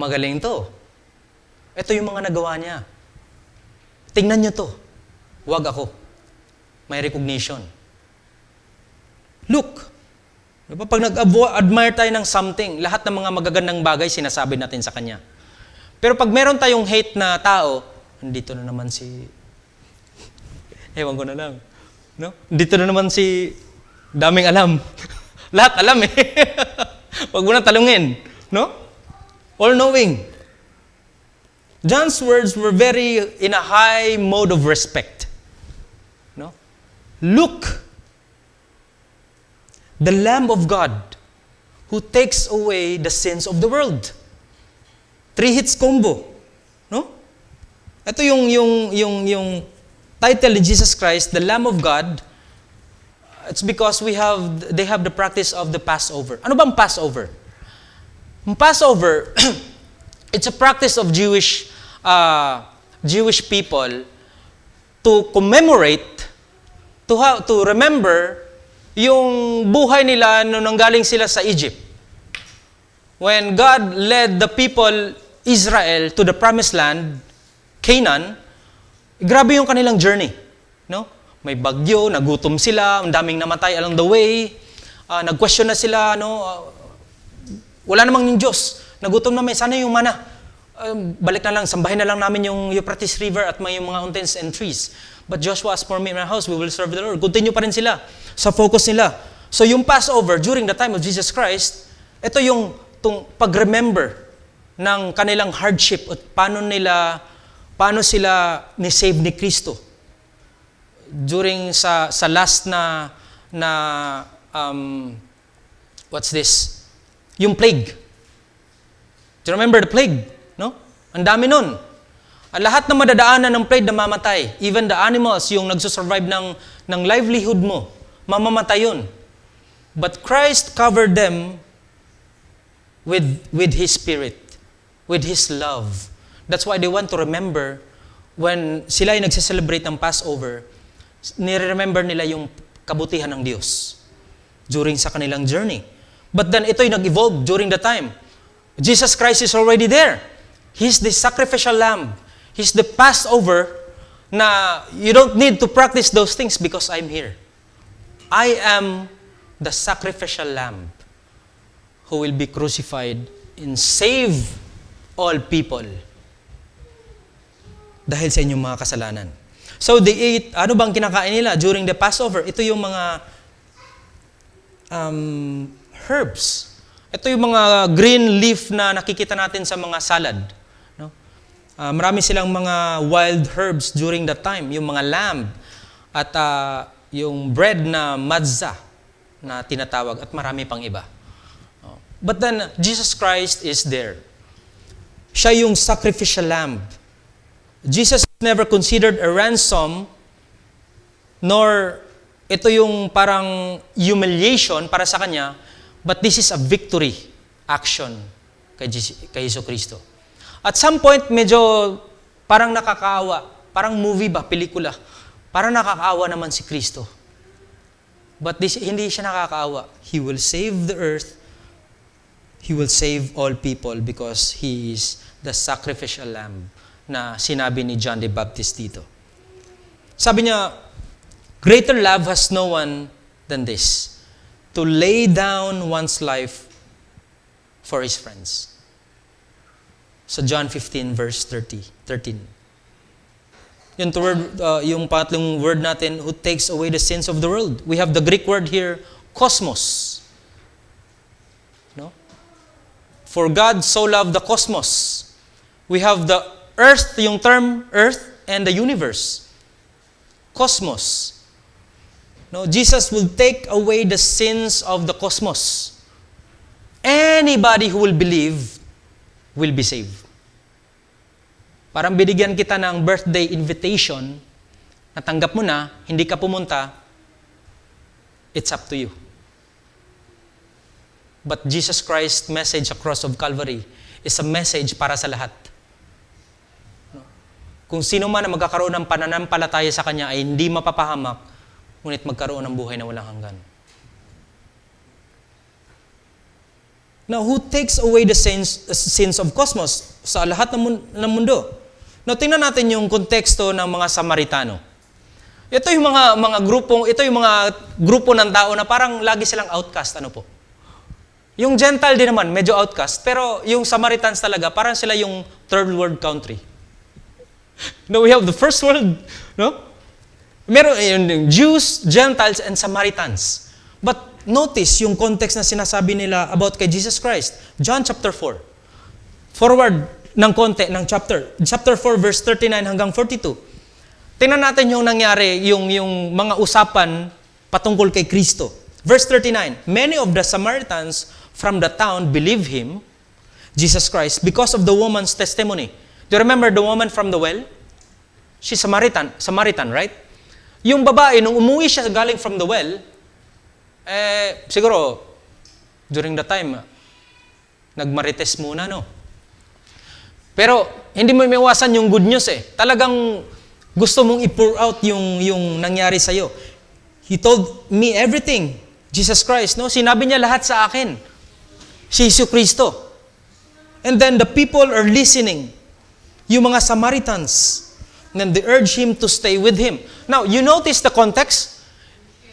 Magaling to. Ito yung mga nagawa niya. Tingnan nyo to. Huwag ako. May recognition. Look! Diba? Pag nag-admire tayo ng something, lahat ng mga magagandang bagay sinasabi natin sa kanya. Pero pag meron tayong hate na tao, dito na naman si... Ewan ko na lang. No? Dito na naman si... Daming alam. Lahat alam eh. Wag mo na talungin. No? All-knowing. John's words were very in a high mode of respect. No? Look! The Lamb of God who takes away the sins of the world. 3 hits combo. No? Ito yung title ni Jesus Christ, the Lamb of God. It's because they have the practice of the Passover. Ano bang Passover? Ang Passover, it's a practice of Jewish people to commemorate, to remember yung buhay nila nung nanggaling sila sa Egypt. When God led the people, Israel, to the promised land, Canaan, grabe yung kanilang journey. No? May bagyo, nagutom sila, ang daming namatay along the way, nag-question na sila, wala namang yung Diyos, nagutom na sana yung mana. balik na lang, sambahin na lang namin yung Euphrates River at may mga mountains and trees. But Joshua, as for me and my house, we will serve the Lord. Continue pa rin sila sa focus nila. So yung Passover, during the time of Jesus Christ, ito yung pag-remember ng kanilang hardship at paano sila ni-save ni Kristo. During sa last na what's this? Yung plague. Do you remember the plague? No? Ang dami nun. Ang lahat na madadaanan ng plague na mamatay. Even the animals, yung nagsusurvive ng livelihood mo, mamamatay yun. But Christ covered them with His Spirit, with His love. That's why they want to remember when sila ay nagse-celebrate ng Passover, nire-remember nila yung kabutihan ng Diyos during sa kanilang journey. But then ito'y nag-evolve during the time. Jesus Christ is already there. He's the sacrificial lamb. He's the Passover na you don't need to practice those things because I'm here. I am the sacrificial lamb who will be crucified and save all people dahil sa inyong mga kasalanan. So they ate, ano bang kinakain nila during the Passover? Ito yung mga herbs. Ito yung mga green leaf na nakikita natin sa mga salad. No? Marami silang mga wild herbs during that time. Yung mga lamb at yung bread na matzah na tinatawag at marami pang iba. But then, Jesus Christ is there. Siya yung sacrificial lamb. Jesus never considered a ransom, nor ito yung parang humiliation para sa Kanya, but this is a victory action kay Yesu Cristo. At some point, medyo parang nakakaawa. Parang movie ba, pelikula. Parang nakakaawa naman si Kristo. But hindi siya nakakaawa. He will save the earth. He will save all people because He is the sacrificial lamb na sinabi ni John the Baptist dito. Sabi niya, greater love has no one than this, to lay down one's life for his friends. Sa John 15 verse 13. Yung pangatlong word natin, who takes away the sins of the world. We have the Greek word here, cosmos. No? For God so loved the cosmos. We have the earth, yung term earth, and the universe. Cosmos. No, Jesus will take away the sins of the cosmos. Anybody who will believe will be saved. Parang binigyan kita ng birthday invitation, natanggap mo na, hindi ka pumunta, it's up to you. But Jesus Christ's message across of Calvary is a message para sa lahat. Kung sino man na magkakaroon ng pananampalataya sa Kanya ay hindi mapapahamak, ngunit magkaroon ng buhay na walang hanggan. Now, who takes away the sins of cosmos? Sa lahat ng mundo. Now, tingnan natin yung konteksto ng mga Samaritano. Ito yung mga grupo ng tao na parang lagi silang outcast. Ano po? Yung Gentile din naman, medyo outcast. Pero yung Samaritans talaga, parang sila yung third world country. Now, we have the first world, no? Meron yung Jews, Gentiles, and Samaritans. But notice yung context na sinasabi nila about kay Jesus Christ. John chapter 4. Forward ng konti ng chapter. Chapter 4 verse 39 hanggang 42. Tingnan natin yung nangyari, yung mga usapan patungkol kay Kristo. Verse 39. Many of the Samaritans from the town believed Him, Jesus Christ, because of the woman's testimony. Do you remember the woman from the well? She's Samaritan, right? Yung babae, nung umuwi siya galing from the well, siguro, during the time, nagmarites muna, no? Pero, hindi mo maiwasan yung good news eh. Talagang gusto mong i-pour out yung nangyari sa'yo. He told me everything. Jesus Christ, no? Sinabi niya lahat sa akin. Si Yesu Cristo. And then the people are listening. Yung mga Samaritans. And then they urge Him to stay with Him. Now, you notice the context?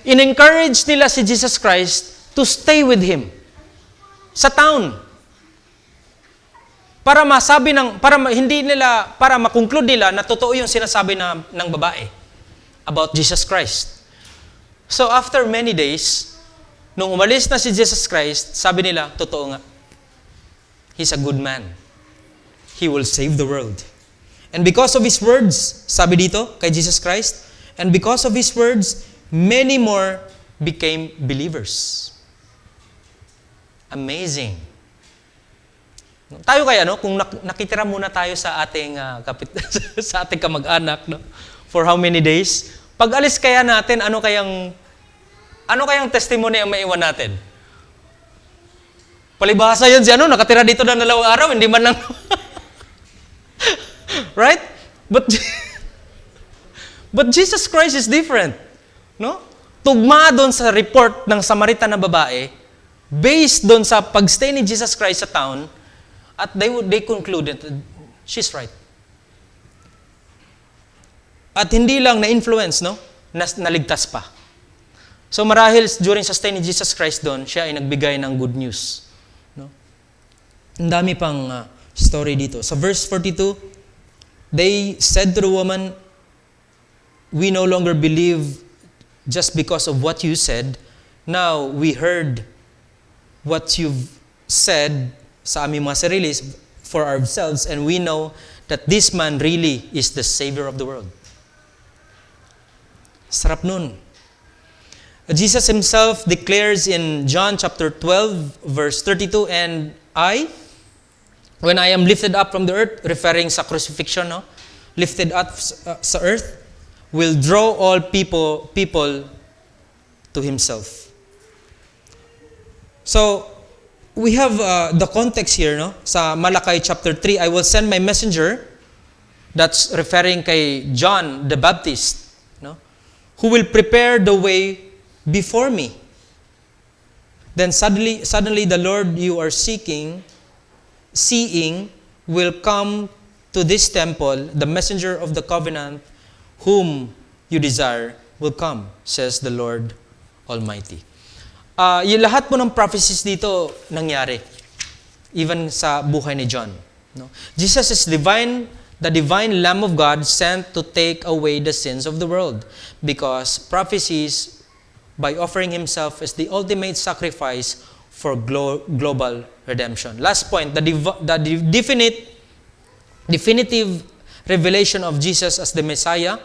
In-encourage nila si Jesus Christ to stay with Him. Sa town. para makonclude nila na totoo yung sinasabi ng babae about Jesus Christ. So after many days, nung umalis na si Jesus Christ, sabi nila, totoo nga. He's a good man. He will save the world. And because of His words, sabi dito kay Jesus Christ, and because of His words, many more became believers. Amazing. Tayo kaya, kung nakitira muna tayo sa ating sa ating kamag-anak, for how many days? Pag alis kaya natin, ano kayang testimony ang maiwan natin? Palibhasa yan si nakatira dito ng 2 araw, hindi man lang. Right? But Jesus Christ is different. No? Tugma doon sa report ng Samaritan na babae, based doon sa pagstay ni Jesus Christ sa town, at they concluded that she's right. At hindi lang na-influence, naligtas pa. So marahil during sa stay ni Jesus Christ doon, siya ay nagbigay ng good news. Ang dami pang story dito. Sa verse 42, they said to the woman, "We no longer believe just because of what you said. Now we heard what you've said sa aming mga sarilis for ourselves, and we know that this man really is the Savior of the world." Sarap nun. Jesus Himself declares in John chapter 12, verse 32, "And when I am lifted up from the earth," referring sa crucifixion, lifted up sa earth, "will draw all people to Himself." So, we have the context here, sa Malachi chapter 3, "I will send my messenger," that's referring kay John the Baptist, "who will prepare the way before me. Then suddenly the Lord you are seeing will come to this temple, the messenger of the covenant whom you desire will come, says the Lord Almighty." Yung lahat po ng prophecies dito nangyari, even sa buhay ni John. Jesus is the divine Lamb of God sent to take away the sins of the world, because prophecies by offering Himself as the ultimate sacrifice for global redemption. Last point, the definitive revelation of Jesus as the Messiah,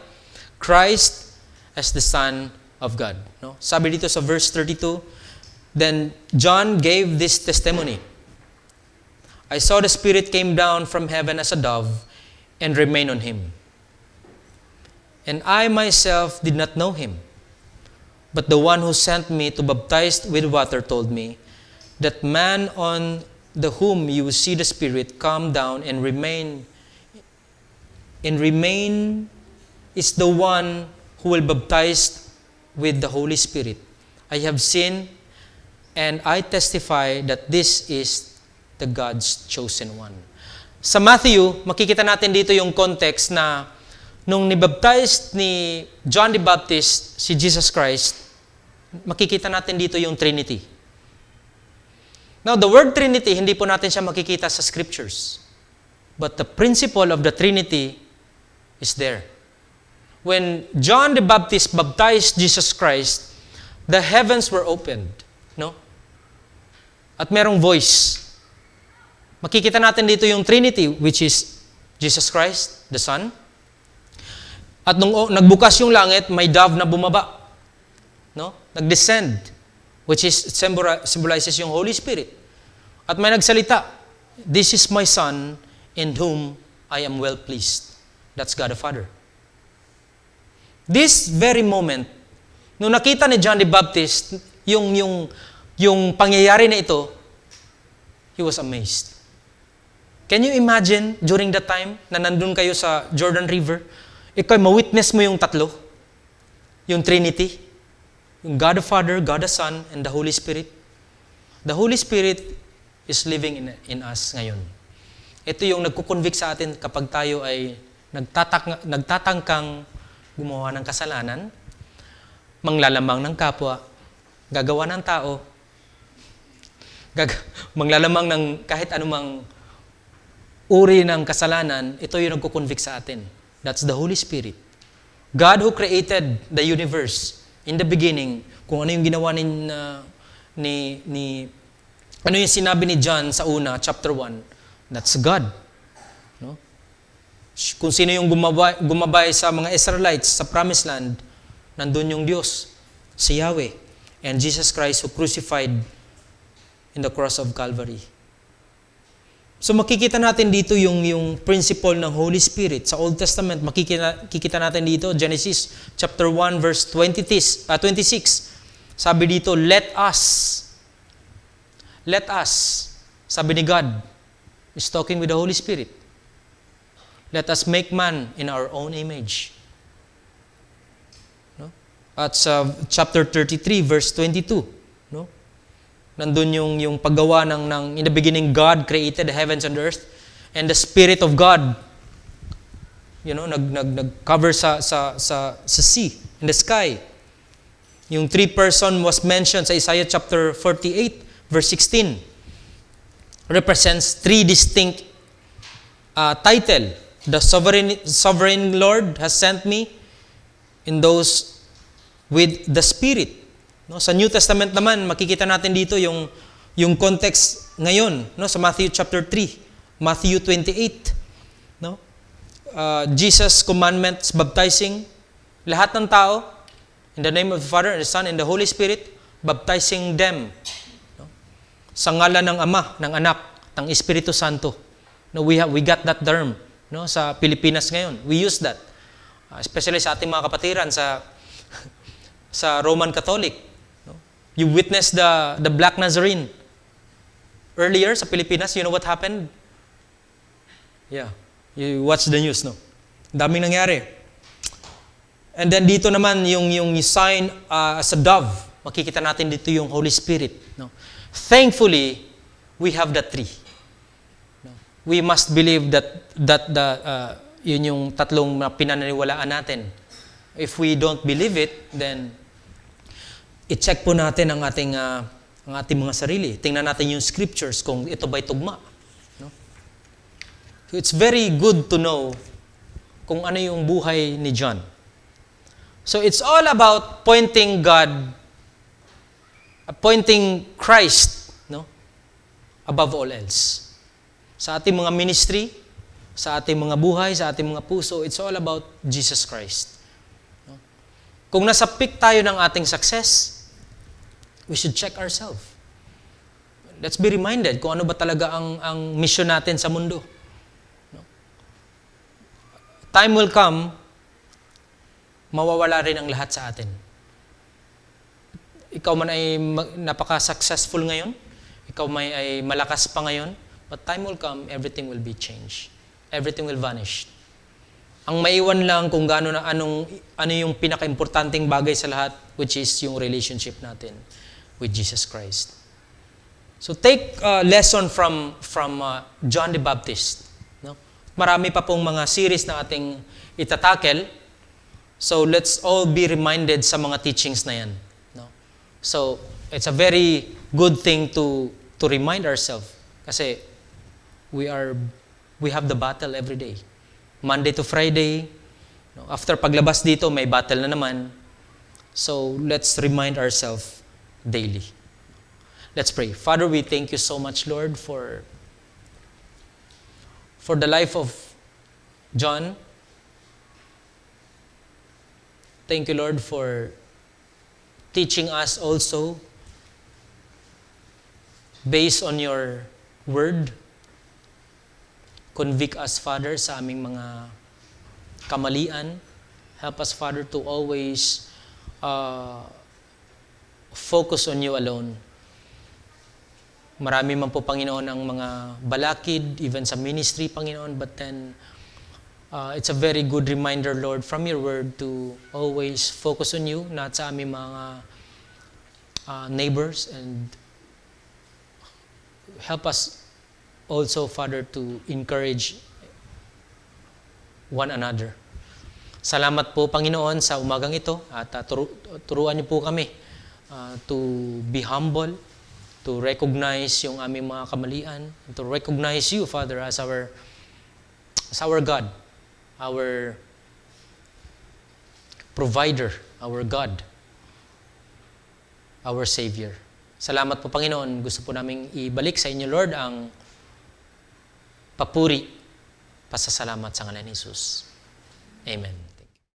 Christ as the Son of God. Sabi dito sa verse 32, "Then John gave this testimony. I saw the Spirit came down from heaven as a dove and remained on Him. And I myself did not know Him. But the one who sent me to baptize with water told me, that man on the whom you see the Spirit come down and remain is the one who will baptize with the Holy Spirit. I have seen and I testify that this is the God's chosen one." Sa Matthew, makikita natin dito yung context na nung nibaptize ni John the Baptist si Jesus Christ, makikita natin dito yung Trinity. Now, the word Trinity, hindi po natin siya makikita sa scriptures. But the principle of the Trinity is there. When John the Baptist baptized Jesus Christ, the heavens were opened. At merong voice. Makikita natin dito yung Trinity, which is Jesus Christ, the Son. At nung nagbukas yung langit, may dove na bumaba. Nag-descend, which is symbolizes yung Holy Spirit. At may nagsalita, "This is my Son, in whom I am well pleased." That's God the Father. This very moment, nung nakita ni John the Baptist yung pangyayari na ito, he was amazed. Can you imagine during that time na nandun kayo sa Jordan River, ikaw ma-witness mo yung tatlo, yung Trinity, yung God the Father, God the Son, and the Holy Spirit. The Holy Spirit is living in us ngayon. Ito yung nagkukonvict sa atin kapag tayo ay nagtatangkang gumawa ng kasalanan, manglalamang ng kapwa, gagawa ng tao, manglalamang ng kahit anumang uri ng kasalanan, ito yung nagko-convict sa atin. That's the Holy Spirit. God who created the universe in the beginning, kung ano yung ginawa ano yung sinabi ni John sa una, chapter 1, that's God. No? Kung sino yung gumabay sa mga Israelites sa Promised Land, nandun yung Diyos, si Yahweh, and Jesus Christ who crucified in the cross of Calvary. So makikita natin dito yung principle ng Holy Spirit. Sa Old Testament, makikita natin dito, Genesis chapter 1 verse 26. Sabi dito, let us, sabi ni God, is talking with the Holy Spirit. Let us make man in our own image. No? At sa chapter 33 verse 22, no? Nandun yung paggawa ng in the beginning God created the heavens and the earth, and the Spirit of God nag-cover sa sea, in the sky. Yung three person was mentioned sa Isaiah chapter 48 verse 16. Represents three distinct title. The sovereign Lord has sent me in those with the Spirit. No, sa New Testament naman, makikita natin dito yung context ngayon, no, sa Matthew chapter 3, Matthew 28, no? Jesus commandments baptizing lahat ng tao in the name of the Father and the Son and the Holy Spirit, baptizing them, no? Sa ngalan ng Ama, ng Anak, ng Espiritu Santo. No, we got that term, no, sa Pilipinas ngayon. We use that. Especially sa ating mga kapatiran sa Roman Catholic. You witnessed the Black Nazarene. Earlier sa Pilipinas, you know what happened? Yeah. You watch the news, no? Daming nangyari. And then dito naman, yung sign as a dove. Makikita natin dito yung Holy Spirit. No? Thankfully, we have the three. No? We must believe that yun yung tatlong pinaniniwalaan natin. If we don't believe it, then i-check po natin ang ating mga sarili. Tingnan natin yung scriptures kung ito ba'y tugma. No? So it's very good to know kung ano yung buhay ni John. So it's all about pointing Christ, no, above all else. Sa ating mga ministry, sa ating mga buhay, sa ating mga puso, it's all about Jesus Christ. No? Kung nasa peak tayo ng ating success, we should check ourselves. Let's be reminded kung ano ba talaga ang mission natin sa mundo. No? Time will come, mawawala rin ang lahat sa atin. Ikaw man ay napaka-successful ngayon, ikaw ay malakas pa ngayon, but time will come, everything will be changed. Everything will vanish. Ang maiwan lang kung ano yung pinaka-importanting bagay sa lahat, which is yung relationship natin with Jesus Christ. So take a lesson from John the Baptist. No? Marami pa pong mga series na ating itatakel. So let's all be reminded sa mga teachings na yan. No? So it's a very good thing to remind ourselves kasi we have the battle every day. Monday to Friday. No? After paglabas dito, may battle na naman. So let's remind ourselves daily. Let's pray. Father, we thank you so much, Lord, for the life of John. Thank you, Lord, for teaching us also based on your word. Convict us, Father, sa aming mga kamalian. Help us, Father, to always focus on you alone. Marami man po, Panginoon, ang mga balakid, even sa ministry, Panginoon, but then it's a very good reminder, Lord, from your word to always focus on you, not sa aming mga neighbors, and help us also, Father, to encourage one another. Salamat po, Panginoon, sa umagang ito at turuan niyo po kami to be humble, to recognize yung aming mga kamalian, to recognize you, Father, as our as our God, our provider, our God, our Savior. Salamat po, Panginoon. Gusto po naming ibalik sa inyo, Lord, ang papuri, pasasalamat sa ngalan ni Jesus. Amen.